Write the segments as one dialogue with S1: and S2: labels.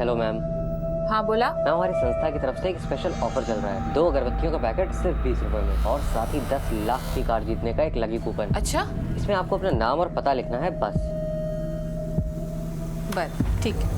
S1: Hello ma'am.
S2: हाँ बोला।
S1: Ma'am, हमारी संस्था की तरफ से एक स्पेशल ऑफर चल रहा है। 2 अगरबत्तियों का पैकेट सिर्फ 20 रुपए में, और साथ ही 10 लाख की कार जीतने का एक लकी कूपन।
S2: अच्छा,
S1: इसमें आपको अपना नाम और पता लिखना है बस।
S2: बस ठीक है।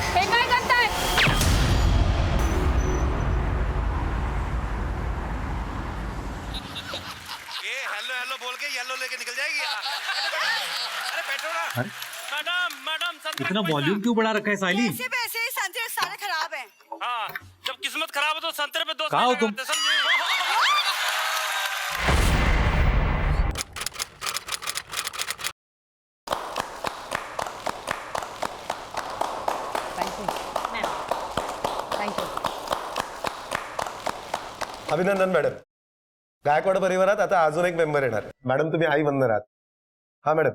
S2: हे काय करताय?
S3: ये हेलो हेलो बोल के येलो लेके निकल जाएगी। अरे बैठो ना। मैडम मैडम
S4: इतना वॉल्यूम क्यों बढ़ा रखा है साइली?
S5: कैसे पैसे संतरे सारे खराब हैं।
S3: हाँ, जब किस्मत खराब हो तो संतरे पे दोस्त
S4: कहाँ हो तुम?
S3: समझे।
S6: अभिनंदन मॅडम, गायकवाड परिवारात आता अजून एक मेंबर येणार। मॅडम तुम्ही आई बनणार आहात। हाँ मैडम,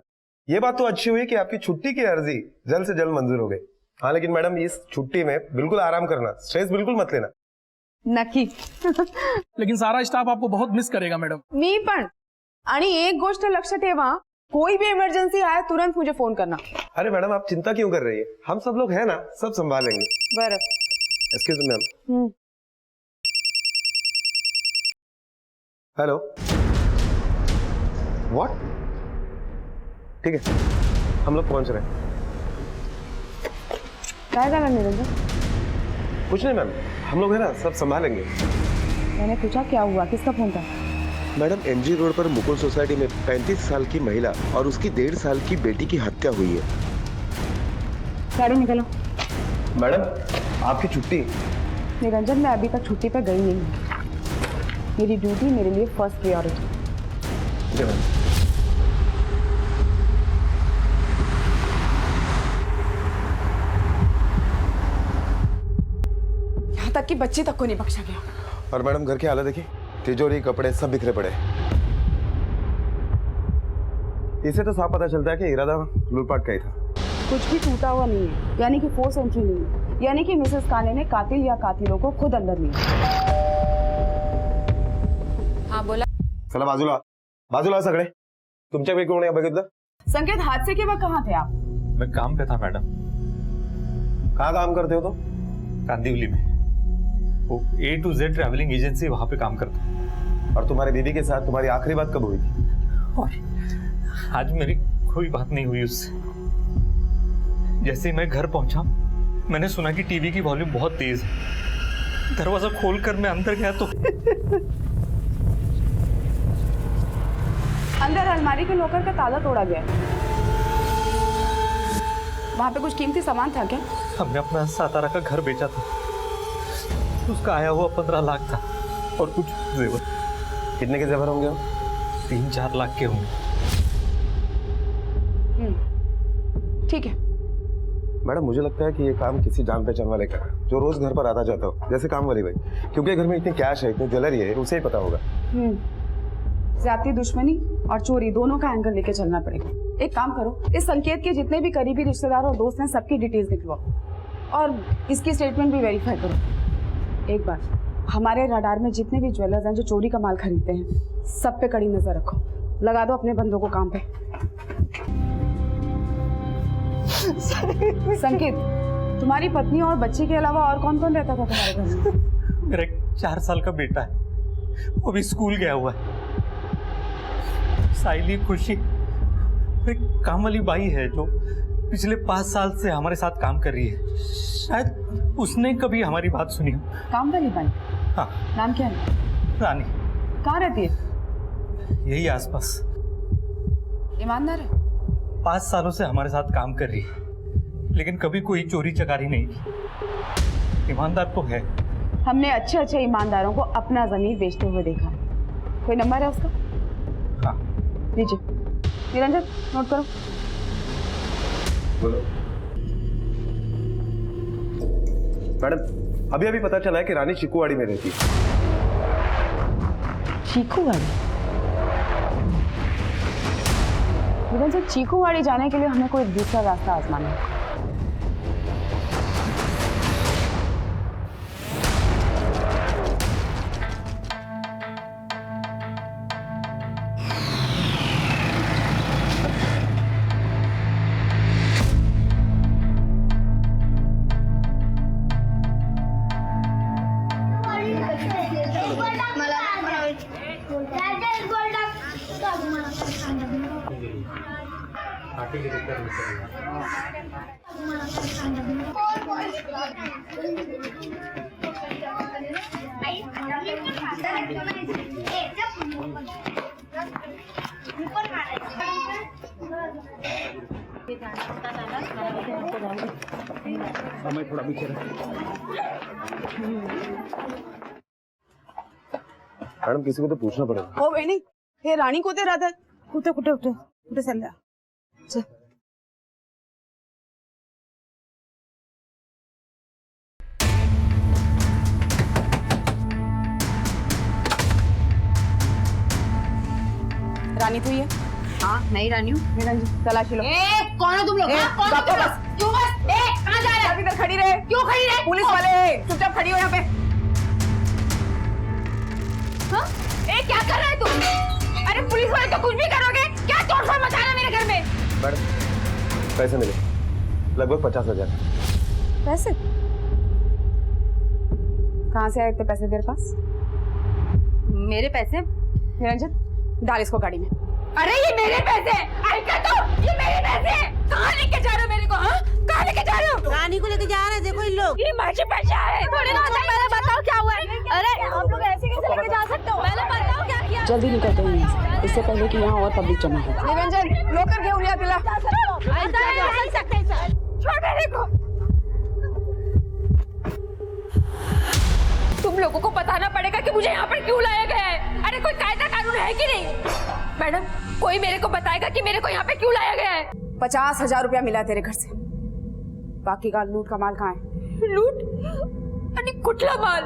S6: ये बात तो अच्छी हुई कि आपकी छुट्टी की अर्जी जल्द से जल्द मंजूर हो गई। हाँ लेकिन मैडम इस छुट्टी में बिल्कुल आराम करना, स्ट्रेस बिल्कुल मत लेना।
S7: नक्की।
S8: लेकिन सारा स्टाफ आपको बहुत मिस करेगा मैडम।
S7: मी पण। आणि एक गोष्ट लक्षात ठेवा, कोई भी इमरजेंसी आए तुरंत मुझे फोन करना।
S6: अरे मैडम आप चिंता क्यों कर रही है, हम सब लोग हैं ना, सब संभालेंगे।
S7: बरं।
S6: Excuse me ma'am. Hello, what? ठीक है, हम लोग पहुंच रहे हैं।
S7: काय झालं निरंजन?
S6: कुछ नहीं मैम, हम लोग है ना, सब संभालेंगे।
S7: मैंने पूछा क्या हुआ, किसका फोन था?
S9: मैडम, एमजी रोड पर मुकुल सोसाइटी में 35 साल की महिला और उसकी 1.5 साल की बेटी की हत्या हुई है।
S7: गाड़ी निकलो।
S6: मैडम आपकी छुट्टी।
S7: निरंजन, मैं अभी तक छुट्टी पे गई नहीं हूँ। मेरी ड्यूटी मेरे लिए फर्स्ट प्रायोरिटी।
S6: जी मैम।
S7: यहाँ तक कि बच्चे तक को नहीं बख्शा गया।
S6: और मैडम घर की हालत देखिए, तिजोरी कपड़े सब बिखरे पड़े। इसे तो साफ पता चलता है कि इरादा लूटपाट का ही था।
S7: कुछ भी टूटा हुआ नहीं है, यानी कि फोर्स एंट्री नहीं है, यानी कि मिसेस काने ने कातिल या कातिलों को खुद अंदर लिया।
S2: हाँ बोला।
S6: चला बाजूला, बाजूला सगळे। तुमच्याकडे कोण आहे बघितलं?
S7: संकेत, हादसे के वक्त कहाँ थे आप?
S4: मैं काम पे था मैडम,
S6: कहाँ काम करते हो तो?
S4: कांदिवली में। वो A to Z travelling agency, वहां पे काम करता हूँ।
S6: और तुम्हारी दीदी के साथ तुम्हारी आखिरी बात कब हुई थी?
S4: और आज मेरी कोई बात नहीं हुई उससे। जैसे ही मैं घर पहुंचा, मैंने सुना कि टीवी की वॉल्यूम बहुत तेज है। दरवाजा खोलकर मैं अंदर गया तो
S7: अंदर अलमारी के लॉकर का ताला तोड़ा गया। वहां पे कुछ कीमती सामान था क्या?
S4: हमने अपना सातारा का घर बेचा था, उसका आया हुआ 15 लाख था और कुछ जेवर।
S6: कितने के जेवर होंगे?
S4: 3-4 लाख के होंगे।
S7: ठीक है।
S6: मैडम मुझे लगता है कि ये काम किसी जान पहचान वाले का है, जो रोज घर पर आता जाता हो, जैसे काम वाली भाई। क्योंकि घर में इतनी कैश है, इतनी ज्वेलरी है, उसे ही पता होगा।
S7: ज्यादती, दुश्मनी और चोरी दोनों का एंगल लेके चलना पड़ेगा। एक काम करो, इस संकेत के जितने भी करीबी रिश्तेदार और दोस्त हैं, सबकी डिटेल्स निकलवाओ और इसकी स्टेटमेंट भी वेरीफाई करो। एक बार हमारे रडार में जितने भी ज्वेलर्स हैं जो चोरी का माल खरीदते हैं, सब पे कड़ी नजर रखो। लगा दो अपने बंदों को काम पे। संकेत, तुम्हारी पत्नी और बच्चे के अलावा और कौन कौन रहता था तुम्हारे घर में?
S4: मेरा एक 4 साल का बेटा है, वो भी स्कूल गया हुआ है। साइली, खुशी, एक काम वाली बाई है जो पिछले 5 साल से हमारे साथ काम कर रही है। शायद उसने कभी हमारी बात सुनी हो।
S7: काम वाली बाई?
S4: हाँ।
S7: नाम क्या है?
S4: रानी।
S7: कहाँ रहती है?
S4: यही आसपास।
S7: ईमानदार है?
S4: 5 सालों से हमारे साथ काम कर रही है, लेकिन कभी कोई चोरी चकारी नहीं की। ईमानदार तो है।
S7: हमने अच्छे अच्छे ईमानदारों को अपना जमीन बेचते हुए देखा है। कोई नंबर है उसका?
S4: हाँ।
S7: लीजिए। निरंजन, नोट करो।
S6: बोलो। मैडम अभी अभी पता चला है कि रानी चिकूवाड़ी में रहती है।
S7: चीकूवाड़ी? निरंजन, चीकूवाड़ी जाने के लिए हमें कोई दूसरा रास्ता आजमाना है।
S6: मैडम किसी को तो पूछना पड़ेगा।
S7: ओ बहिणी, हे राणी कोठे राहतात? कुठे कुठे कुठे कुठे चालल्या? चल. रानी तू ये?
S2: हाँ नहीं रानी हूँ।
S7: निरंजन तलाशी लो।
S2: कौन हो तुम लोग? कौन हो तुम लोग? क्यों बस? कहाँ जा रहे हो?
S7: इधर खड़ी रहे।
S2: क्यों खड़ी रहे?
S7: पुलिस वाले हैं, चुपचाप खड़ी हो यहाँ पे।
S2: हाँ? क्या कर रहा है तू? अरे पुलिस वाले तो कुछ भी करोगे? क्या तोड़फोड़ मचाना मेरे घर में?
S6: मैडम पैसे मिले लगभग 50,000।
S7: पैसे? कहाँ से आए इतने पैसे तेरे पास?
S2: मेरे पैसे?
S7: निरंजन डाल इसको गाड़ी में।
S2: अरे ये मेरे पैसे हैं। आई क्या तो? ये मेरे पैसे हैं। कहाँ लेके जा रहे हो मेरे को? हाँ? कहाँ लेके जा रहे हो?
S5: रानी को लेके जा रहे हैं, देखो इन लोग।
S2: ये माझे पैसे है। थोड़ी ना होता है। पहले बताओ क्या हुआ है? अरे आप लोग ऐसे कैसे लेके जा सकते हो? पहले बताओ क्या किया?
S7: जल्दी निकलते हैं यहाँ से, इससे पहले कि यहाँ और पब्लिक जमा हो। निरंजन लोकर घेऊन या तिला।
S2: ऐसा नहीं चल सकते। छोड़ मेरे को। तुम लोगों को बताना पड़ेगा कि मुझे यहाँ पर क्यों लाया गया है। अरे कोई कायदा कानून है कि नहीं? मैडम कोई मेरे को बताएगा कि मेरे को यहाँ पे क्यों लाया गया है?
S7: 50,000 रुपया मिला तेरे घर से, बाकी का लूट का माल कहाँ है?
S2: लूट? अरे कुटला माल?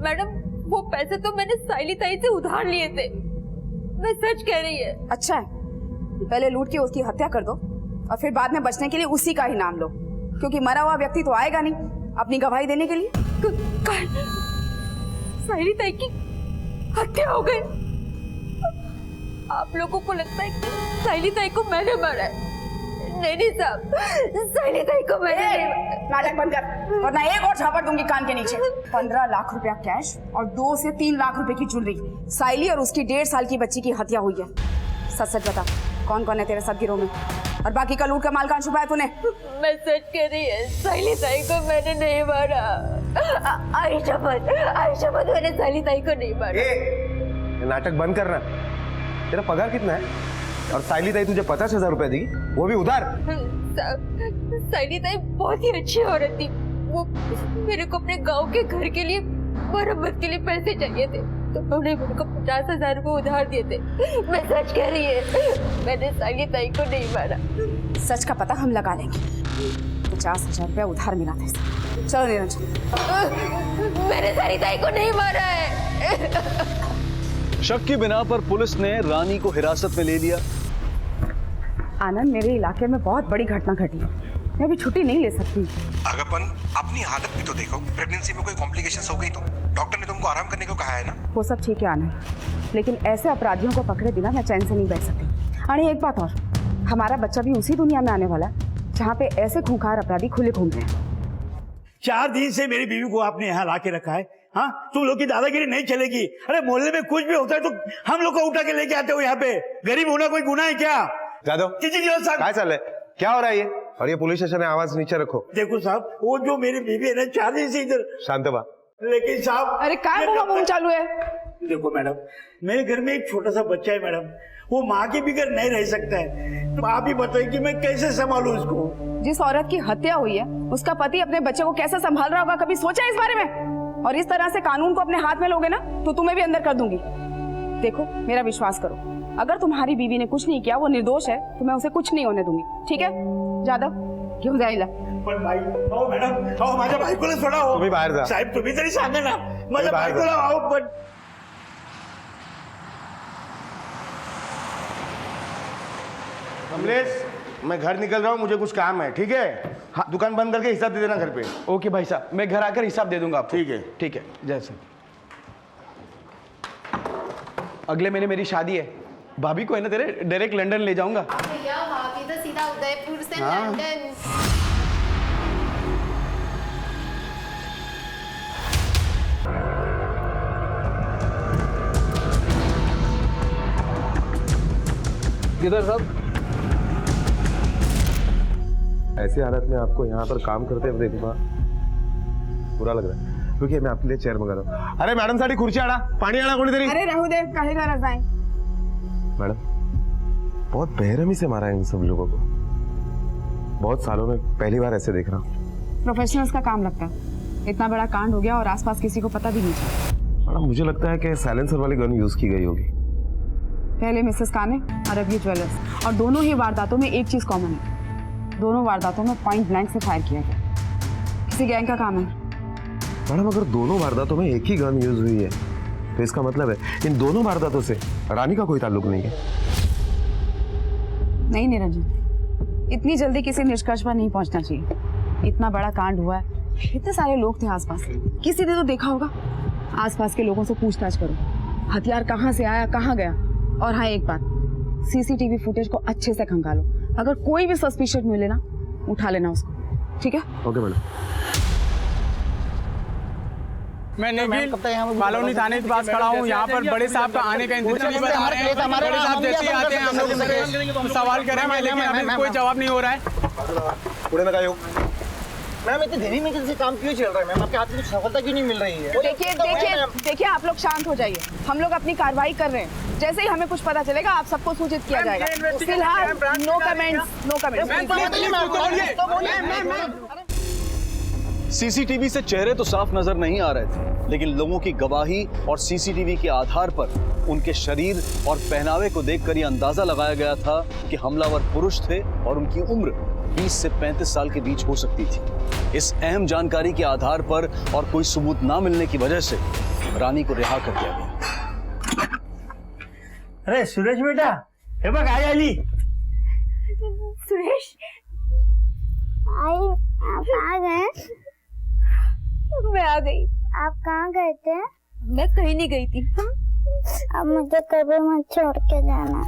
S2: मैडम वो पैसे तो मैंने साइली ताई से उधार लिए थे। मैं सच कह रही है।
S7: अच्छा है, पहले लूट के उसकी हत्या कर दो और फिर बाद में बचने के लिए उसी का ही नाम लो, क्योंकि मरा हुआ व्यक्ति तो आएगा नहीं अपनी गवाही देने के लिए।
S2: साइली ताई की हत्या हो गई। आप लोगों को लगता है कि साइली ताई को मैंने मारा है? नहीं साहब, साइली ताई को मैंने
S7: नाटक बंद कर, वरना एक और झापड़ दूंगी कान के नीचे। 15 लाख रुपया कैश और 2 से 3 लाख रुपए की ज्वेलरी, साइली और उसकी 1.5 साल की बच्ची की हत्या हुई है। सच सच बता, कौन कौन है तेरे साथ गिरोह में, और बाकी का लूट का माल कहाँ छुपाया तूने?
S2: मैं सच कह रही है, साइली ताई को मैंने नहीं मारा। आई शपथ मैंने साइली ताई को नहीं मारा।
S6: ये नाटक बंद करना। तेरा पगार कितना है? और साइली ताई तुझे 50,000 रुपए देगी, वो भी उधार।
S2: साइली ताई बहुत ही अच्छी औरत थी। वो मेरे को अपने गांव के घर के लिए मरम्मत के लिए पैसे चाहिए थे, तो उन्होंने मेरे को 50,000 रुपए उधार दिए थे। मैं सच कह रही है, मैंने साइली ताई को नहीं मारा।
S7: सच का पता हम लगा लेंगे। 50,000 रुपया उधार मिला था इसका। चलो निरंजन।
S2: मैंने साइली ताई को नहीं मारा है।
S10: शक की बिना पर पुलिस ने रानी को हिरासत में ले लिया।
S7: आनंद, मेरे इलाके में बहुत बड़ी घटना घटी है, मैं अभी छुट्टी नहीं ले सकती।
S3: अगरपन अपनी हालत भी तो देखो, प्रेगनेंसी में कोई कॉम्प्लिकेशंस हो गई तो डॉक्टर ने तुमको आराम करने को कहा है ना।
S7: वो सब ठीक है आनंद, लेकिन ऐसे अपराधियों को पकड़े बिना मैं चैन से नहीं बैठ सकती। अरे एक बात और, हमारा बच्चा भी उसी दुनिया में आने वाला है जहाँ पे ऐसे खूंखार अपराधी खुले घूम रहे हैं।
S11: 4 दिन से मेरी बीवी को आपने यहाँ ला के रखा है। हाँ, तुम लोग की दादागिरी नहीं चलेगी। अरे मोहल्ले में कुछ भी होता है तो हम लोग को उठा के लेके आते हो यहाँ पे। गरीब होना कोई गुनाह है क्या?
S6: जादव
S11: क्या
S6: चल है, क्या हो रहा है ये? और ये पुलिस स्टेशन है, आवाज नीचे रखो।
S11: देखो साहब, वो जो मेरी बीवी है ना 4 दिन से इधर।
S6: शांत बा।
S11: लेकिन साहब,
S7: अरे क्या बूम चालू है?
S11: देखो मैडम, मेरे घर में एक छोटा सा बच्चा है मैडम, वो माँ के बगैर नहीं रह सकता है। तो आप ही बताइए कि मैं कैसे संभालूं इसको।
S7: जिस औरत की हत्या हुई है उसका पति अपने बच्चे को कैसे संभाल रहा होगा, कभी सोचा इस बारे में? और इस तरह से कानून को अपने हाथ में लोगे ना तो तुम्हें भी अंदर कर दूंगी। देखो मेरा विश्वास करो, अगर तुम्हारी बीवी ने कुछ नहीं किया, वो निर्दोष है, तो मैं उसे कुछ नहीं होने दूंगी। ठीक है जादव, क्यों जाइला?
S11: पण भाई हो मॅडम हो माझ्या बायकोला सोडा हो
S6: तुम्ही बाहेर जा.
S11: साहेब तुम्ही तरी सांगा ना माझ्या
S6: बाहेर जा.
S11: बायकोला हो पण
S9: कमलेश मैं घर निकल रहा हूँ, मुझे कुछ काम है, ठीक है? हाँ, दुकान बंद करके हिसाब दे देना घर पे।
S10: ओके भाई साहब, मैं घर आकर हिसाब दे दूंगा आपको।
S9: ठीक है।
S10: ठीक है, जय सिंह। अगले महीने मेरी शादी है, भाभी को है ना तेरे डायरेक्ट लंदन ले जाऊंगा।
S2: भैया भाभी तो सीधा उदयपुर से
S10: हाँ।
S2: लंदन।
S10: किधर साहब?
S6: ऐसी हालत में आपको यहाँ पर काम करते हुए देखूंगा बुरा लग रहा है, क्योंकि मैं आपके लिए चेयर मंगा रहा हूँ। अरे मॅडम साठी खुर्ची आणा, पाणी आणा कोणीतरी।
S7: अरे रहू दे, काहे गरज आहे?
S6: मैडम बहुत बेरहमी से मारा है इन सब लोगों को, बहुत सालों में पहली बार ऐसे देख रहा हूँ।
S7: प्रोफेशनल्स का काम लगता है। इतना बड़ा कांड हो गया और आसपास किसी को पता भी नहीं चला।
S6: मैडम मुझे लगता है कि साइलेंसर वाली गन यूज की गई होगी।
S7: पहले मिसेस काने और अब ये ज्वेलर्स, और दोनों ही वारदातों में एक चीज कॉमन है, दोनों वारदातों में पॉइंट ब्लैंक से फायर किया गया। किसी गैंग का काम है।
S6: मैडम अगर दोनों वारदातों में एक ही गन यूज हुई है तो इसका मतलब है इन दोनों वारदातों से रानी का कोई ताल्लुक नहीं है।
S7: नहीं निरंजन, इतनी जल्दी किसी निष्कर्ष पर नहीं पहुंचना चाहिए। इतना बड़ा कांड हुआ है, इतने सारे लोग थे आसपास, किसी ने तो देखा होगा। आसपास के लोगों से पूछताछ करो, हथियार कहाँ से आया, कहाँ गया। और हाँ एक बात, सीसीटीवी फुटेज को अच्छे से खंगालो, अगर कोई भी सस्पिशियस मिले ना उठा लेना उसको, ठीक है?
S6: Okay madam.
S8: मैं निखिल कॉलोनी थाने के पास खड़ा हूँ। यहाँ पर बड़े साहब का आने का इंतजार नहीं बता रहे हैं। बड़े साहब जैसे ही आते हैं हम लोग उनसे सवाल करेंगे, लेकिन अभी कोई जवाब नहीं हो रहा है।
S6: पुढे नका येऊ।
S12: मैम इतने देरी में किसी काम क्यों चल रहा है? मैम आपके हाथ में कुछ सफलता क्यों नहीं मिल रही है?
S7: देखिए आप लोग शांत हो जाइए, हम लोग अपनी कार्रवाई कर रहे हैं। जैसे ही हमें कुछ पता चलेगा आप सबको सूचित किया जाएगा। फिलहाल no comments, no comments.
S10: CCTV से चेहरे तो साफ नजर नहीं आ रहे थे, लेकिन लोगों की गवाही और सीसीटीवी के आधार पर उनके शरीर और पहनावे को देखकर यह अंदाजा लगाया गया था कि हमलावर पुरुष थे और उनकी उम्र 20 से 35 साल के बीच हो सकती थी। इस अहम जानकारी के आधार पर और कोई सबूत ना मिलने की वजह से रानी को रिहा कर दिया गया।
S11: अरे सुरेश बेटा, हे बघ आई आली।
S2: सुरेश
S13: आई आप आ गए?
S2: मैं आ गई।
S13: आप कहाँ गए थे?
S2: मैं कहीं नहीं गई थी।
S13: अब मुझे कभी मत छोड़ के जाना।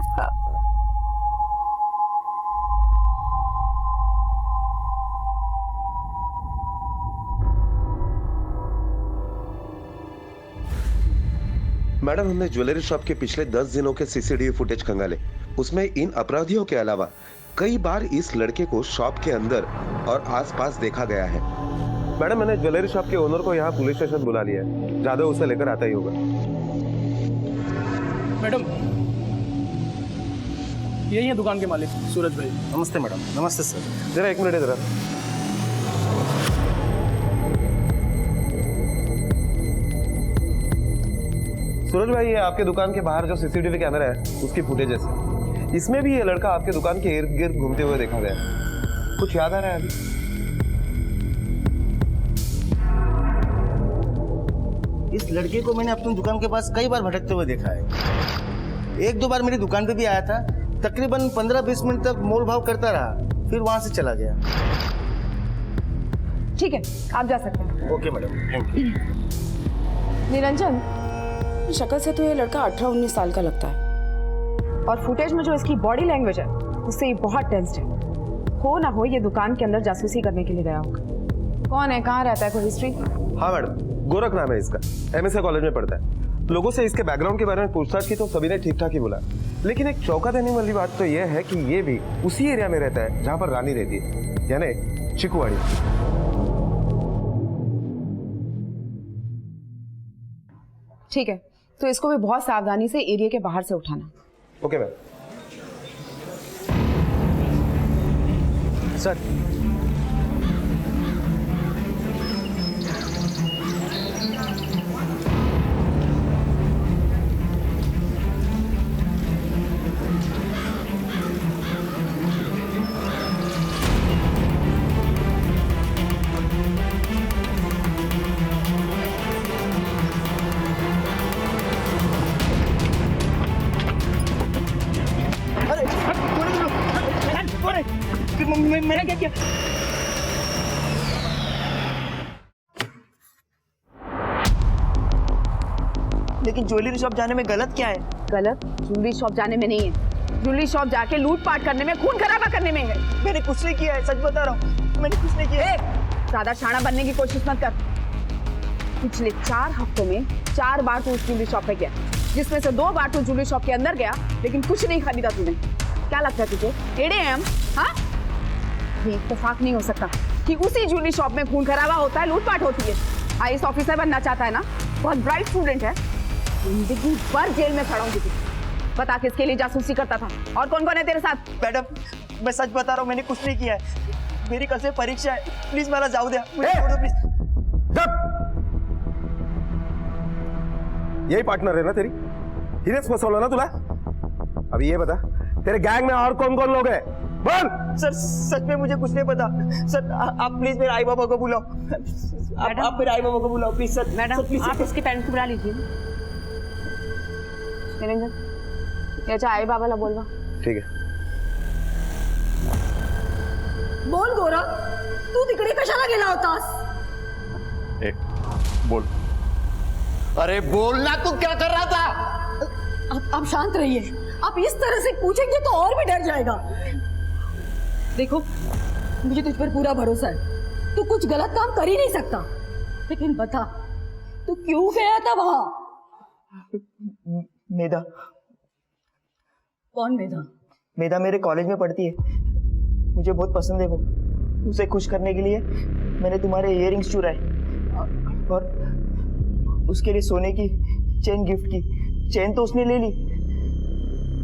S9: मैडम हमने ज्वेलरी शॉप के पिछले 10 दिनों के सीसीटीवी फुटेज खंगाले। उसमें इन अपराधियों के अलावा कई बार इस लड़के को शॉप के अंदर और आसपास देखा गया है।
S6: मैडम मैंने ज्वेलरी शॉप के ओनर को यहाँ पुलिस स्टेशन बुला लिया है, जादव उसे लेकर आता ही होगा।
S8: मैडम यही है दुकान के मालिक सूरज भाई।
S12: नमस्ते मैडम। नमस्ते सर।
S6: जरा एक मिनट जरा। सूरज भाई, ये आपके दुकान के बाहर जो सीसीटीवी कैमरा है उसकी फुटेज है। इसमें भी ये लड़का आपके दुकान के इर्द गिर्द घूमते हुए देखा गया। कुछ याद आ रहा है अभी?
S12: इस लड़के को मैंने अपनी दुकान के पास कई बार भटकते हुए देखा है। एक दो बार मेरी दुकान पे भी आया था, तकरीबन 15-20 मिनट तक मोल भाव करता रहा, फिर वहां से चला गया।
S7: ठीक है, आप जा सकते हैं।
S12: Okay madam, thank you.
S7: Niranjan, शक्ल से तो ये लड़का 18-19 साल का लगता है, और फुटेज में जो इसकी बॉडी लैंग्वेज है उससे ये बहुत टेंस्ड है। हो ना हो ये दुकान के अंदर जासूसी करने के लिए गया होगा। कौन है, कहाँ रहता है, कोई हिस्ट्री?
S6: हाँ मैडम, गोरख नाम है इसका, MSA कॉलेज में पढ़ता है। लोगों से इसके बैकग्राउंड के बारे में पूछताछ की तो सभी ने ठीक ठाक ही बोला, लेकिन एक चौंका देने वाली बात तो यह है कि ये भी उसी एरिया में रहता है जहां पर रानी रहती है, यानी चिकुवाड़ी।
S7: ठीक है, तो इसको भी बहुत सावधानी से एरिया के बाहर से उठाना।
S6: Okay ma'am.
S10: सर
S12: क्या? लेकिन ज्वेलरी शॉप जाने में गलत क्या है?
S7: गलत ज्वेलरी शॉप जाने में नहीं है, ज्वेलरी शॉप जाके लूटपाट करने में, खून खराबा करने में है।
S12: मैंने कुछ नहीं किया है, सच बता रहा हूँ, मैंने कुछ नहीं किया है।
S7: ज्यादा शाना बनने की कोशिश मत कर। पिछले 4 हफ्तों में 4 बार तू उस ज्वेलरी शॉप पे गया, जिसमें से 2 बार तू ज्वेलरी शॉप के अंदर गया, लेकिन कुछ नहीं खरीदा तूने। क्या लगता है तुझे, एड़े हैं हम? हाँ, ये इत्तेफाक नहीं हो सकता कि उसी ज्वेलरी शॉप में खून खराबा होता है, लूटपाट होती है। आईएएस ऑफिसर बनना चाहता है ना, बहुत ब्राइट स्टूडेंट है, जिंदगी भर जेल में खड़ा हूँ। बता किसके लिए जासूसी करता था और कौन कौन है तेरे साथ?
S12: मैडम मैं सच बता रहा हूँ, मैंने कुछ नहीं किया है। मेरी कल से परीक्षा है, प्लीज मला जाऊ द्या, मुझे छोड़ दो प्लीज।
S6: यही पार्टनर है ना तेरी? हिरेच फसवलं ना तुला? अभी ये बता, तेरे गैंग में और कौन कौन लोग हैं? बोल।
S12: सर सच में मुझे कुछ नहीं पता सर, आप प्लीज मेरे आई बाबा को बुलाओ। आप मेरे आई बाबा को बुलाओ प्लीज सर।
S7: मैडम आप इसके पेरेंट्स को बुला लीजिए। निरंजन याच्या आई बाबाला बोलवा।
S6: ठीक है।
S2: बोल गोरा, तू तिकडे कशाला गेला होतास?
S10: बोल।
S12: अरे बोलना, तू क्या कर रहा था?
S2: आप शांत रहिए, आप इस तरह से पूछेंगे तो और भी डर जाएगा। देखो मुझे तुझ पर पूरा भरोसा है, तू कुछ गलत काम कर ही नहीं सकता, लेकिन बता तू क्यों गया था वहां?
S12: मेधा।
S2: कौन मेधा?
S12: मेधा मेरे कॉलेज में पढ़ती है, मुझे बहुत पसंद है वो। उसे खुश करने के लिए मैंने तुम्हारे इयररिंग्स चुराए और उसके लिए सोने की चेन गिफ्ट की। चेन तो उसने ले ली,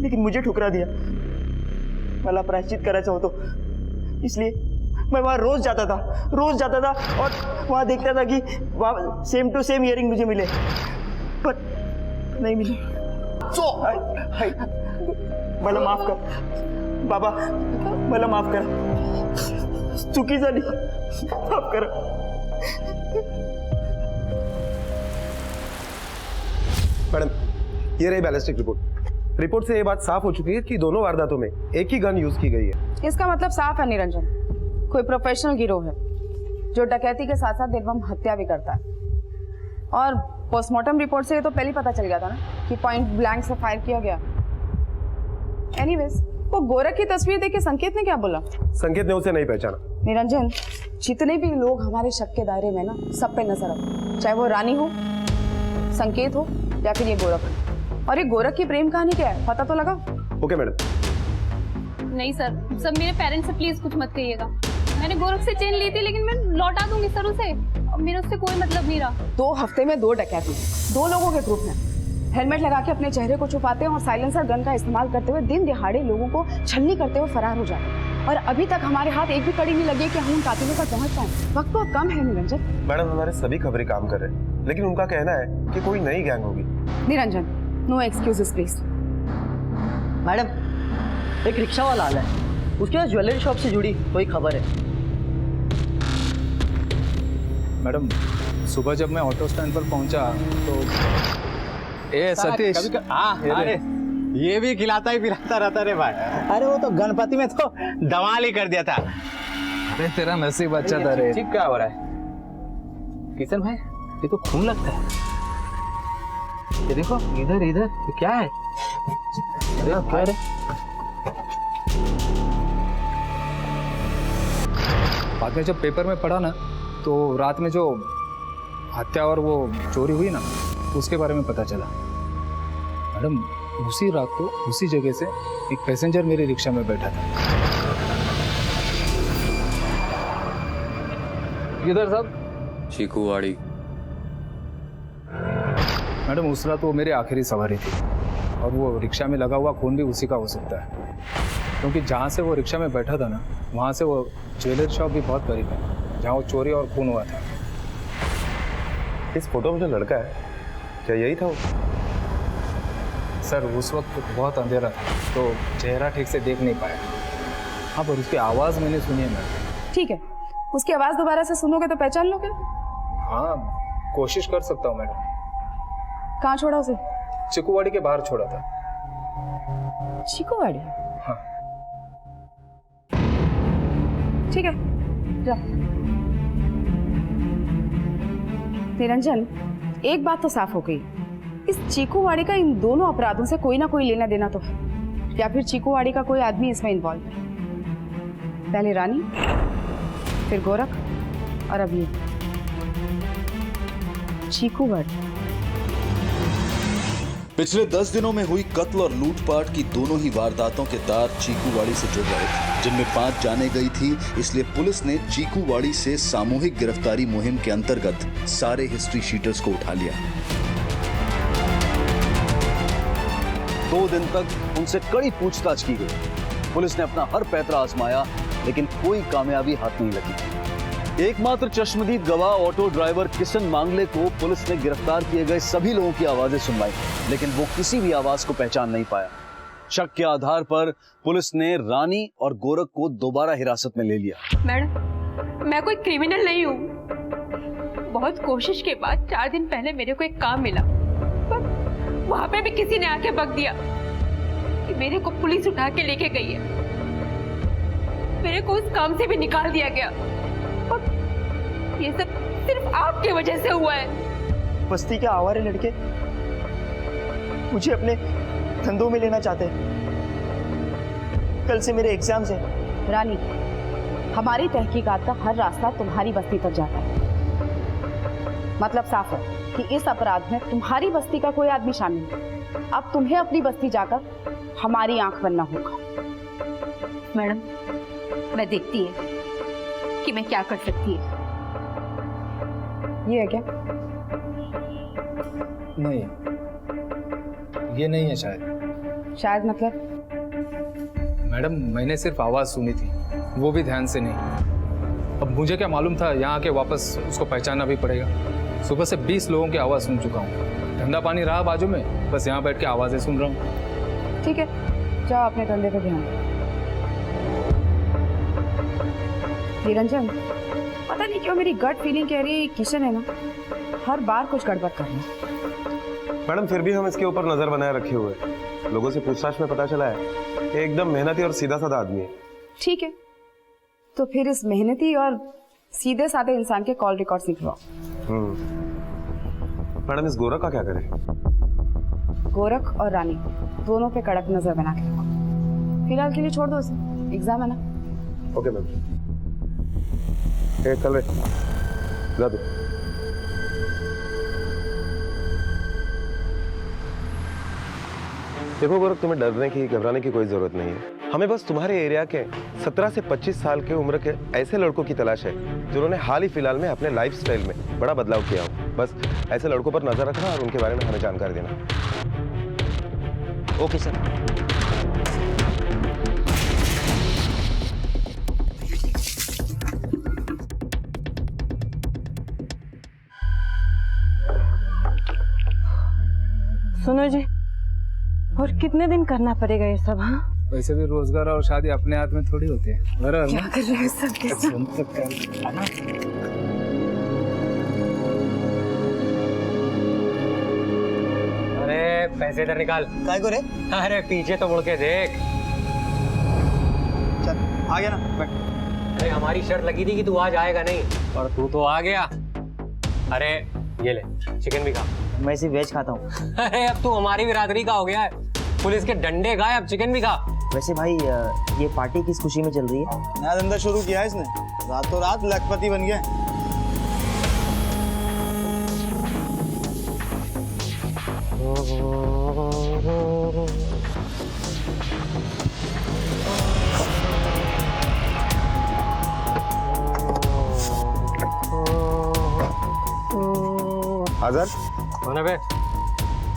S12: लेकिन मुझे ठुकरा दिया। मला प्रायश्चित करायचं होतं, इसलिए मैं वहाँ रोज जाता था और वहाँ देखता था कि वहाँ सेम टू सेम इयरिंग मुझे मिले, पर नहीं मिले। मला माफ कर बाबा, मला माफ कर, चुकी झाली, माफ कर।
S6: मैडम ये रही बैलिस्टिक रिपोर्ट से ये बात साफ हो चुकी है कि दोनों वारदातों में एक ही गन यूज की गई है।
S7: इसका मतलब साफ है निरंजन, कोई प्रोफेशनल गिरोह है जो डकैती के साथ साथ निर्मम हत्या भी करता है। और पोस्टमार्टम रिपोर्ट से ये तो पहले ही पता चल गया था ना कि पॉइंट ब्लैंक से फायर किया गया। एनीवेज, वो गोरख की तस्वीर देख के संकेत ने क्या बोला?
S6: संकेत ने उसे नहीं पहचाना।
S7: निरंजन, जितने भी लोग हमारे शक के दायरे में ना, सब पे नजर रखो, चाहे वो रानी हो, संकेत हो या फिर ये गोरख। और ये गोरख की प्रेम कहानी क्या है, पता तो लगा?
S6: Okay madam.
S14: नहीं सर, सब मेरे पेरेंट्स से प्लीज कुछ मत कहिएगा। मैंने गोरख से चेन ली थी, लेकिन मैं लौटा दूंगी सर उसे, मेरा उससे कोई मतलब नहीं रहा।
S7: 2 हफ्ते में 2 डकैती, 2 लोगों के ग्रुप में हेलमेट लगा के अपने चेहरे को छुपाते हैं और साइलेंसर गन का इस्तेमाल करते हुए दिन दिहाड़े लोगों को छलनी करते हुए फरार हो जाते हैं। और अभी तक हमारे हाथ एक भी कड़ी नहीं लगी कि हम उन कातिलों पर पहुंच पाए। वक्त बहुत कम है निरंजन।
S6: मैडम हमारे सभी खबरें काम कर रहे हैं, लेकिन उनका कहना है कि कोई नई गैंग होगी।
S7: Niranjan, no excuses please.
S15: Madam एक रिक्शा वाला आया है, उसके पास ज्वेलरी शॉप से जुड़ी कोई खबर है।
S8: मैडम सुबह जब मैं ऑटो स्टैंड पर पहुंचा तो सतीश, अरे ये भी खिलाता ही पिलाता रहता रे भाई।
S12: अरे वो तो गणपति में तो धमाल ही कर दिया था।
S8: अरे तेरा नसीब अच्छा था रे।
S1: ठीक क्या हो रहा है किशन भाई? ये तो खून लगता है। ये देखो इधर इधर, ये क्या है? अरे क्या रे?
S8: बाद में जब पेपर में पढ़ा ना, तो रात में जो हत्या और वो चोरी हुई ना, उसके बारे में पता चला। मैडम उसी रात को उसी जगह से एक पैसेंजर मेरी रिक्शा में बैठा था। किधर साहब?
S1: चीकूवाड़ी।
S8: मैडम उस रात वो मेरी आखिरी सवारी थी और वो रिक्शा में लगा हुआ खून भी उसी का हो सकता है, क्योंकि जहाँ से वो रिक्शा में बैठा था ना, वहाँ से वो ज्वेलरी शॉप भी बहुत करीब है जहाँ वो चोरी और खून हुआ था।
S6: इस फोटो में जो लड़का है, क्या यही था वो?
S8: सर उस वक्त बहुत अंधेरा था तो चेहरा ठीक से देख नहीं पाया। हाँ, पर उसकी आवाज़ मैंने सुनी है मैडम।
S7: ठीक है, उसकी आवाज़ दोबारा से सुनोगे तो पहचान लोगे?
S8: हाँ, कोशिश कर सकता हूँ मैडम।
S7: कहाँ छोड़ा उसे?
S8: चिकूवाड़ी के बाहर छोड़ा था।
S7: चिकूवाड़ी?
S8: हाँ।
S7: ठीक है, जा। निरंजन, एक बात तो साफ हो गई, इस चीकूवाड़ी का इन दोनों अपराधों से कोई ना कोई लेना देना तो है, या फिर चीकूवाड़ी का कोई आदमी इसमें इन्वॉल्व है। पहले रानी, फिर गोरख, और अब ये चीकूवाड़ी।
S10: पिछले 10 दिनों में हुई कत्ल और लूटपाट की दोनों ही वारदातों के तार चीकूवाड़ी से जुड़ रहे थे, जिनमें 5 जानें गई थी। इसलिए पुलिस ने चीकूवाड़ी से सामूहिक गिरफ्तारी मुहिम के अंतर्गत सारे हिस्ट्री शीटर्स को उठा लिया। 2 दिन तक उनसे कड़ी पूछताछ की गई। पुलिस ने अपना हर पैतरा आजमाया, लेकिन कोई कामयाबी हाथ नहीं लगी। एकमात्र चश्मदीद गवाह ऑटो ड्राइवर किशन मांगले को पुलिस ने गिरफ्तार किए गए सभी लोगों की आवाजें सुनवाई, लेकिन वो किसी भी आवाज को पहचान नहीं पाया। शक के आधार पर पुलिस ने रानी और गोरख को दोबारा हिरासत में ले लिया।
S2: मैडम, मैं कोई क्रिमिनल नहीं हूँ। बहुत कोशिश के बाद 4 दिन पहले मेरे को एक काम मिला, पर वहां पे भी किसी ने आके बक दिया कि मेरे को पुलिस उठा के लेके गई है। मेरे को उस काम से भी निकाल दिया गया, और ये सब सिर्फ आपकी वजह से हुआ है।
S12: बस्ती के आवारे लड़के मुझे अपने धंधों में लेना चाहते हैं। कल से मेरे एग्जाम्स हैं।
S7: रानी, हमारी तहकीकात का हर रास्ता तुम्हारी बस्ती तक जाता है। मतलब साफ है कि इस अपराध में तुम्हारी बस्ती का कोई आदमी शामिल है। अब तुम्हें अपनी बस्ती जाकर हमारी आंख बनना होगा।
S2: मैडम, मैं देखती है कि मैं क्या कर सकती है।
S7: ये है क्या?
S1: नहीं, ये नहीं है शायद।
S7: शायद मतलब?
S1: मैडम, मैंने सिर्फ आवाज सुनी थी, वो भी ध्यान से नहीं। अब मुझे क्या मालूम था यहाँ आके वापस उसको पहचानना भी पड़ेगा। सुबह से 20 लोगों की आवाज सुन चुका हूँ। धंधा पानी रहा बाजू में, बस यहाँ बैठ के आवाजें सुन रहा हूँ।
S7: ठीक है, जाओ अपने धंधे पे ध्यान दो। निरंजन, पता नहीं क्यों मेरी गट फीलिंग कह रही है किशन है ना, हर बार कुछ गड़बड़ कर रहा है।
S6: मैडम, फिर भी हम इसके ऊपर नजर बनाए रखे हुए हैं। लोगों से पूछताछ में पता चला है कि एकदम मेहनती और सीधा साधा आदमी है।
S7: ठीक है, तो फिर इस मेहनती और सीधे साधे इंसान के कॉल रिकॉर्ड निकलवाओ।
S6: मैडम, इस गोरख का क्या करें?
S7: गोरख और रानी दोनों पे कड़क नजर बना के रखो। फिलहाल के लिए छोड़ दो उसे, एग्जाम है ना।
S6: Okay ma'am. चल रहे, जा दो। देखो गोरख, तुम्हें डरने की, घबराने की कोई जरूरत नहीं है। हमें बस तुम्हारे एरिया के 17 से 25 साल के उम्र के ऐसे लड़कों की तलाश है जिन्होंने हाल ही फिलहाल में अपने लाइफस्टाइल में बड़ा बदलाव किया हो। बस ऐसे लड़कों पर नजर रखना और उनके बारे में हमें जानकारी देना।
S12: Okay sir.
S15: सुनो जी, और कितने दिन करना पड़ेगा ये सब? हाँ,
S1: वैसे भी रोजगार और शादी अपने हाथ में थोड़ी होते हैं।
S15: क्या कर रहे हो सब के सब?
S16: अरे पैसे इधर निकाल।
S12: काय को रे?
S16: अरे पीछे तो मुड़ के देख।
S12: चल आ गया ना, बैठ।
S16: अरे हमारी शर्त लगी थी कि तू आज आएगा नहीं, और तू तो आ गया। अरे ये ले, चिकन भी खा।
S12: मैं सिर्फ वेज खाता हूँ।
S16: अरे अब तू हमारी बिरादरी का हो गया है। पुलिस के डंडे खाए, अब चिकन भी खा।
S12: वैसे भाई, ये पार्टी किस खुशी में चल रही है?
S8: नया धंधा शुरू किया है इसने, रातों रात लखपति बन गया।
S6: आजाद,
S16: कौन बे?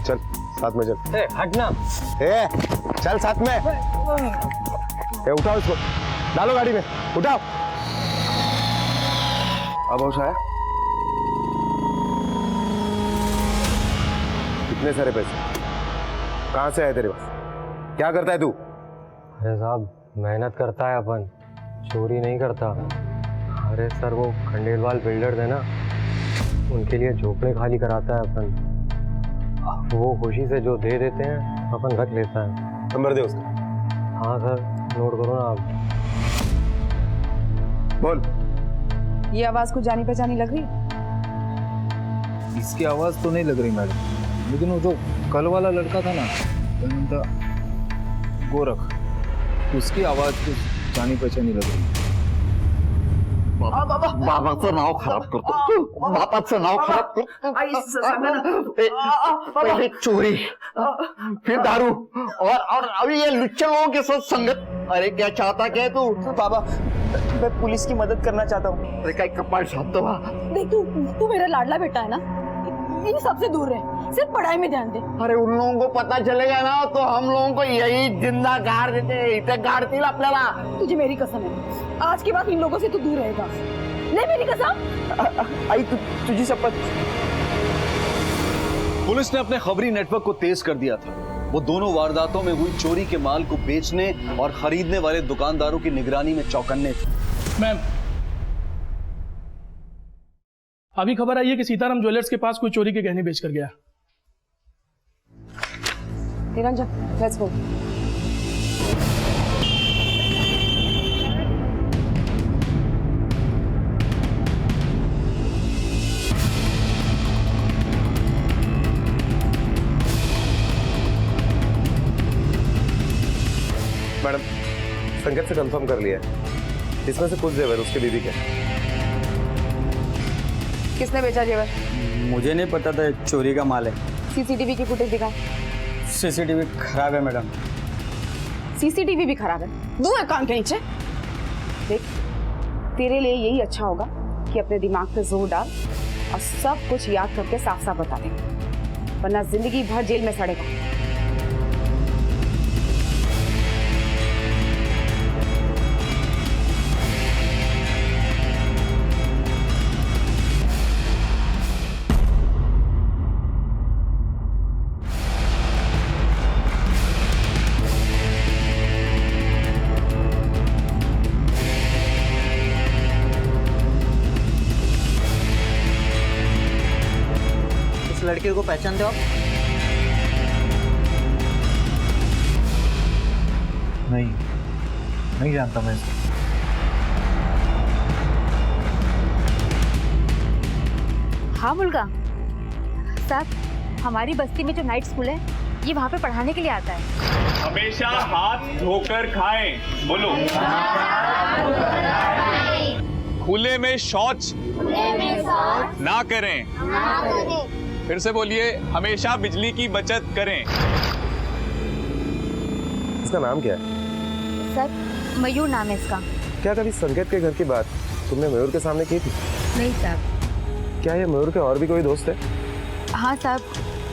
S6: चल साथ में चल।
S16: हटना।
S6: चल साथ में। उठाओ इसको, डालो गाड़ी में, उठाओ। अब होश आया? कितने सारे पैसे कहाँ से आए तेरे पास? क्या करता है तू?
S16: अरे साहब, मेहनत करता है अपन, चोरी नहीं करता। अरे सर, वो खंडेलवाल बिल्डर है ना, उनके लिए झोपड़े खाली कराता है अपन। वो खुशी से जो दे देते हैं अपन रख लेता है।
S6: नंबर दे उसका।
S16: हाँ सर, नोट करो ना आप।
S6: बोल।
S7: ये आवाज कुछ जानी पहचानी लग रही है?
S1: इसकी आवाज तो नहीं लग रही मैडम, लेकिन वो जो कल वाला लड़का था ना, क्या नाम था, गोरख, उसकी आवाज कुछ जानी पहचानी लग रही है।
S17: बाबाचं नाव खराब करतो, बापाचं नाव खराब करतो। पहले चोरी, फिर दारू और अभी ये लुच्चे लोगों के साथ संगत। अरे क्या चाहता क्या है तू?
S12: बाबा मैं पुलिस की मदद करना चाहता हूँ।
S17: अरे काय कपाळ छापतो बा।
S2: देख तू मेरा लाडला बेटा है ना, इन सबसे दूर रहे, सिर्फ पढ़ाई में ध्यान दे।
S17: अरे उन लोगों को पता चलेगा ना तो हम लोगों को यही जिंदा गाड़ देते, इथे गाड़तील आपल्याला।
S2: तुझे मेरी कसम है, आज के बाद इन लोगों से तू दूर रहेगा। ले मेरी कसम।
S12: आई तुझी शपथ।
S10: पुलिस ने अपने खबरी नेटवर्क को तेज कर दिया था। वो दोनों वारदातों में हुई चोरी के माल को बेचने और खरीदने वाले दुकानदारों की निगरानी में चौकन्ने थे।
S8: मैम, अभी खबर आई है कि सीताराम ज्वेलर्स के पास कोई चोरी के गहने बेच कर गया।
S7: Niranjan, let's go.
S6: मैडम, संकेत से कंफर्म कर लिया है, इसमें से कुछ जेवर उसके बीवी के।
S7: किसने बेचा जेवर?
S8: मुझे नहीं पता था चोरी का माल है।
S7: सीसीटीवी की फुटेज दिखाओ।
S8: सीसीटीवी खराब है मैडम।
S7: सीसीटीवी भी खराब है? दो है कान के नीचे। देख, तेरे लिए यही अच्छा होगा कि अपने दिमाग पे जोर डाल और सब कुछ याद करके साफ साफ बता दे, वरना जिंदगी भर जेल में सड़ेगा।
S15: लड़के को पहचानते हो आप?
S8: नहीं जानता मैं इसको।
S2: हाँ मुल्का साहब, हमारी बस्ती में जो नाइट स्कूल है, ये वहाँ पे पढ़ाने के लिए आता है।
S18: हमेशा हाथ धोकर खाएं। बोलो। खुले में शौच ना करें। फिर से बोलिए, हमेशा बिजली की बचत करें।
S6: इसका नाम क्या है?
S2: सर, मयूर नाम है इसका।
S6: क्या कभी संकेत के घर की बात तुमने मयूर के सामने की थी?
S2: नहीं साहब।
S6: क्या ये मयूर के और भी कोई दोस्त है?
S2: हाँ साहब,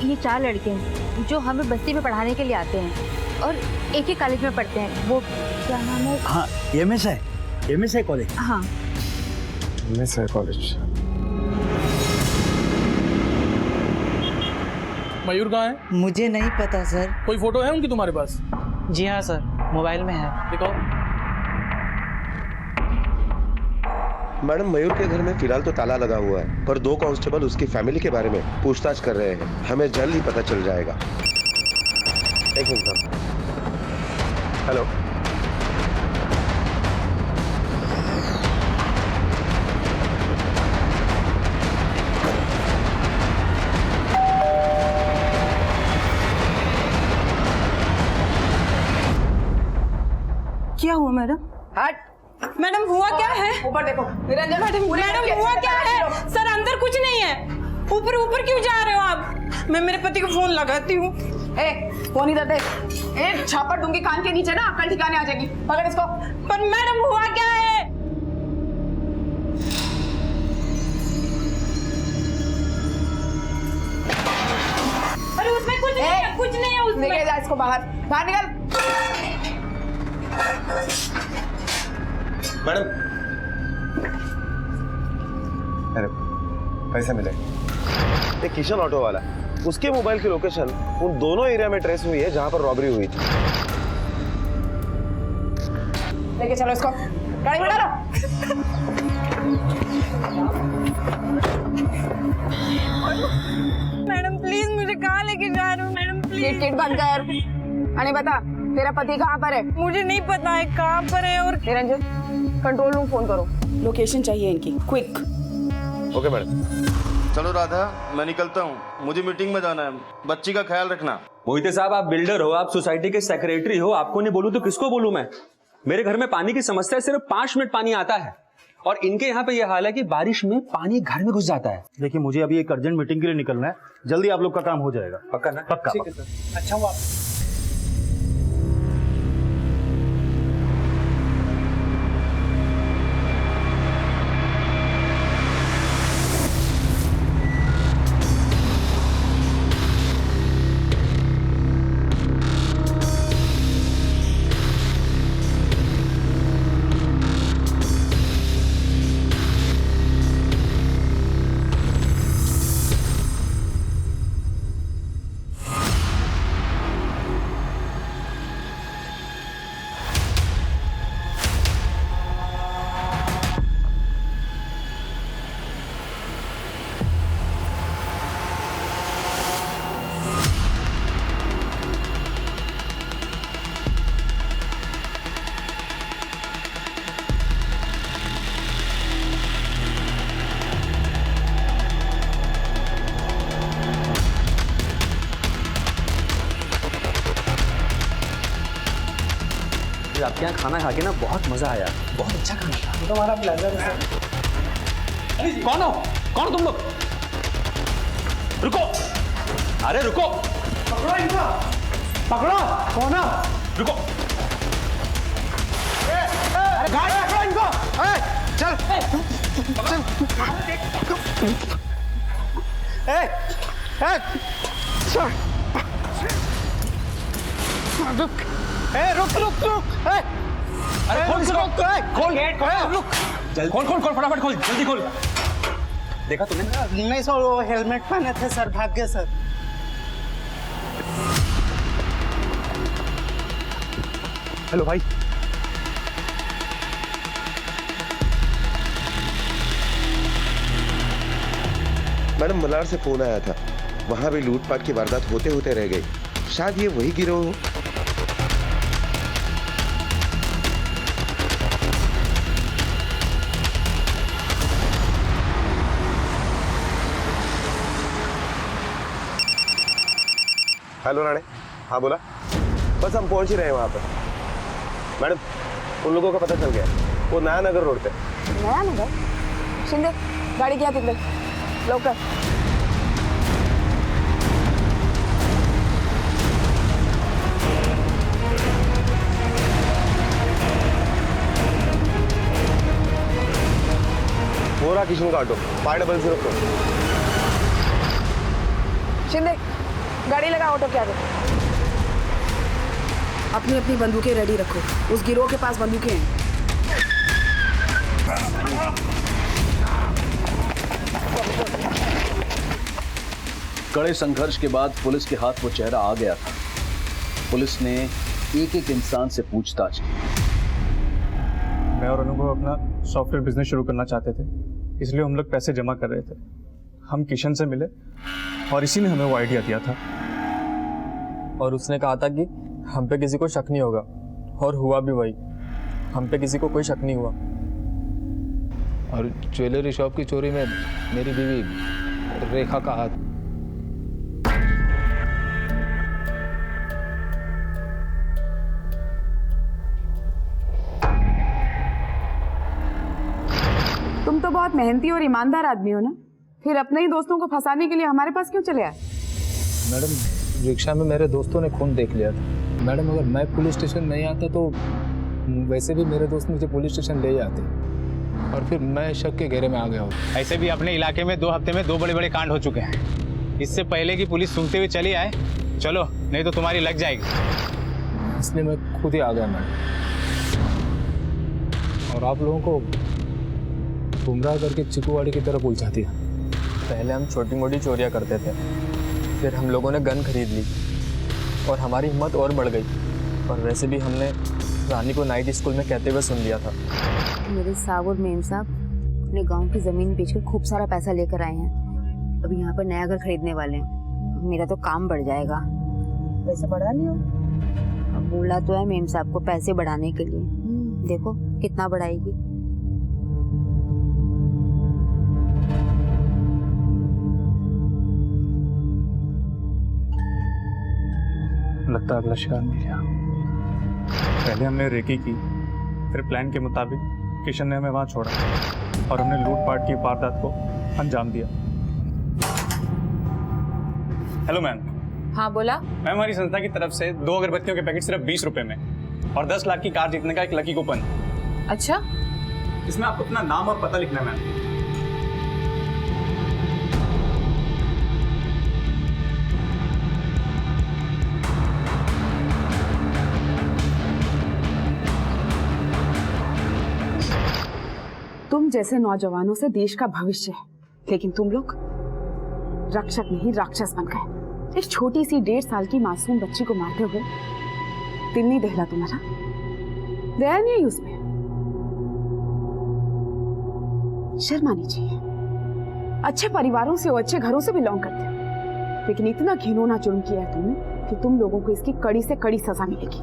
S2: ये 4 लड़के हैं जो हमें बस्ती में पढ़ाने के लिए आते हैं और एक ही कॉलेज में पढ़ते हैं। वो क्या नाम है?
S11: हाँ, एमएसआई कॉलेज।
S2: हाँ,
S6: एमएसआई कॉलेज।
S8: मयूर कहाँ है?
S15: मुझे नहीं पता सर।
S8: कोई फोटो है उनकी तुम्हारे पास?
S15: जी हाँ सर, मोबाइल में है।
S8: दिखाओ।
S9: मैडम, मयूर के घर में फिलहाल तो ताला लगा हुआ है, पर 2 कांस्टेबल उसकी फैमिली के बारे में पूछताछ कर रहे हैं। हमें जल्द ही पता चल जाएगा। एक मिनट। हेलो,
S7: क्या हुआ मैडम?
S5: हट मैडम, हुआ क्या है?
S7: ऊपर देखो निरंजन।
S5: मैडम हुआ क्या है? सर अंदर कुछ नहीं है। ऊपर ऊपर क्यों जा रहे हो आप? मैं मेरे पति को फोन लगाती हूँ।
S7: ए, फोन इधर दे। एक छापड़ दूंगी कान के नीचे ना, अक्ल ठिकाने आ जाएगी। पकड़ इसको।
S5: पर मैडम हुआ क्या है? अरे उसमें कुछ नहीं है, कुछ नहीं है उसमें।
S7: लेके जा इसको बाहर, बाहर निकल।
S6: मैडम, अरे पैसे मिले। एक किशन ऑटो वाला, उसके मोबाइल की लोकेशन उन दोनों एरिया में ट्रेस हुई है जहां पर रॉबरी हुई थी।
S7: लेके चलो इसको, गाड़ी में डालो।
S5: मैडम प्लीज, मुझे कहाँ लेके जा रहे हो? Madam please.
S7: किट बंद कर। अरे बता, तेरा पति कहाँ पर है?
S5: मुझे नहीं पता है कहाँ पर है। और
S7: निरंजन, कंट्रोल रूम फोन करो। लोकेशन चाहिए इनकी, क्विक।
S6: Okay madam.
S19: चलो राधा, मैं निकलता हूँ, मुझे मीटिंग में जाना है। बच्ची का ख्याल रखना।
S20: मोहिते साहब, आप बिल्डर हो, आप सोसाइटी के सेक्रेटरी हो, आपको नहीं बोलूं तो किसको बोलूं मैं? मेरे घर में पानी की समस्या है, सिर्फ 5 मिनट पानी आता है, और इनके यहाँ पे यह हाल है कि बारिश में पानी घर में घुस जाता है।
S10: देखिए, मुझे अभी एक अर्जेंट मीटिंग के लिए निकलना है, जल्दी आप लोग का काम हो जाएगा।
S20: पक्का ना?
S10: पक्का।
S20: ठीक है सर।
S8: अच्छा हुआ
S20: आपके यहाँ खाना खा के ना बहुत मजा आया, बहुत अच्छा खाना था।
S8: तो हमारा ब्लेजर है।
S20: कौन हो? कौन तुम लोग? रुको, अरे रुको,
S8: पकड़ो इनको, पकड़ो। कौन है?
S20: रुको।
S8: गाड़ी पकड़ो इनको।
S20: चल
S8: रुक रुक रुक।
S20: अरे खोल इसको, खोल गेट, रुक जल्दी, खोल खोल खोल, फटाफट खोल, जल्दी खोल। देखा तुमने?
S8: नहीं सर, वो हेलमेट पहने थे सर, भाग गए सर।
S10: हेलो भाई।
S9: मैडम, मलार से फोन आया था, वहां भी लूटपाट की वारदात होते होते रह गई। शायद ये वही गिरोह हो।
S6: हेलो राणे। हाँ बोला। बस हम पहुंच ही रहे हैं वहां पर। मैडम, उन लोगों का पता चल गया, वो नया नगर रोड पे।
S7: नया नगर? शिंदे, गाडी घ्या तिकडे लवकर।
S6: वो रहा किशन का ऑटो, 500।
S7: शिंदे, गाड़ी लगा ऑटो के आगे। अपनी अपनी बंदूकें रेडी रखो, उस गिरोह के पास बंदूकें हैं।
S10: कड़े संघर्ष के बाद पुलिस के हाथ वो चेहरा आ गया था। पुलिस ने एक एक इंसान से पूछताछ की।
S4: मैं और अनुभव अपना सॉफ्टवेयर बिजनेस शुरू करना चाहते थे, इसलिए हम लोग पैसे जमा कर रहे थे। हम किशन से मिले और इसी ने हमें वो आइडिया दिया था।
S16: और उसने कहा था कि हम पे किसी को शक नहीं होगा, और हुआ भी वही। हम पे किसी को कोई शक नहीं हुआ।
S1: और ज्वेलरी शॉप की चोरी में मेरी बीवी रेखा का हाथ।
S7: तुम तो बहुत मेहनती और ईमानदार आदमी हो ना, फिर अपने ही दोस्तों को फंसाने के लिए हमारे पास क्यों चले आए?
S1: मैडम, रिक्शा में मेरे दोस्तों ने खून देख लिया था। मैडम, अगर मैं पुलिस स्टेशन नहीं आता तो वैसे भी मेरे दोस्त मुझे पुलिस स्टेशन ले जाते, और फिर मैं शक के घेरे में आ गया हूँ।
S8: ऐसे भी अपने इलाके में 2 हफ्ते में 2 बड़े बड़े कांड हो चुके हैं। इससे पहले कि पुलिस सुनते हुए चली आए, चलो नहीं तो तुम्हारी लग जाएगी।
S1: इसलिए मैं खुद ही आ गया मैडम, और आप लोगों को गुमराह करके चिकूवाड़ी की तरफ उलझा दिया।
S16: पहले हम छोटी मोटी चोरियां करते थे, फिर हम लोगों ने गन खरीद ली और हमारी हिम्मत और बढ़ गई। और वैसे भी हमने रानी को नाइट स्कूल में कहते हुए सुन लिया था।
S2: मेरे साहब और मेम साहब अपने गांव की जमीन बेचकर खूब सारा पैसा लेकर आए हैं। अभी यहाँ पर नया घर खरीदने वाले हैं। मेरा तो काम बढ़ जाएगा। पैसा बढ़ा लियो? अब बोला तो है मेम साहब को पैसे बढ़ाने के लिए, देखो कितना बढ़ाएगी।
S1: खतरनाक लश्कर मिला।
S4: पहले हमने रेकी की, फिर प्लान के मुताबिक किशन ने हमें वहां छोड़ा और हमने लूटपाट की वारदात को अंजाम दिया। Hello ma'am.
S5: हाँ बोला।
S4: मैम, हमारी संस्था की तरफ से 2 अगरबत्तियों के पैकेट सिर्फ 20 रुपए में और 10 लाख की कार जीतने का एक लकी कूपन।
S5: अच्छा,
S4: इसमें आप अपना नाम और पता लिखना है मैम।
S7: तुम जैसे नौजवानों से देश का भविष्य है, लेकिन तुम लोग रक्षक नहीं राक्षस बन गए। एक छोटी सी 1.5 साल की मासूम बच्ची को मारते हुए दिल नहीं दहला तुम्हारा? दया नहीं है उसमें? शर्म आनी चाहिए। अच्छे परिवारों से और अच्छे घरों से बिलोंग करते हो, लेकिन इतना घिनौना जुर्म किया है तुमने कि तुम लोगों को इसकी कड़ी से कड़ी सजा मिलेगी।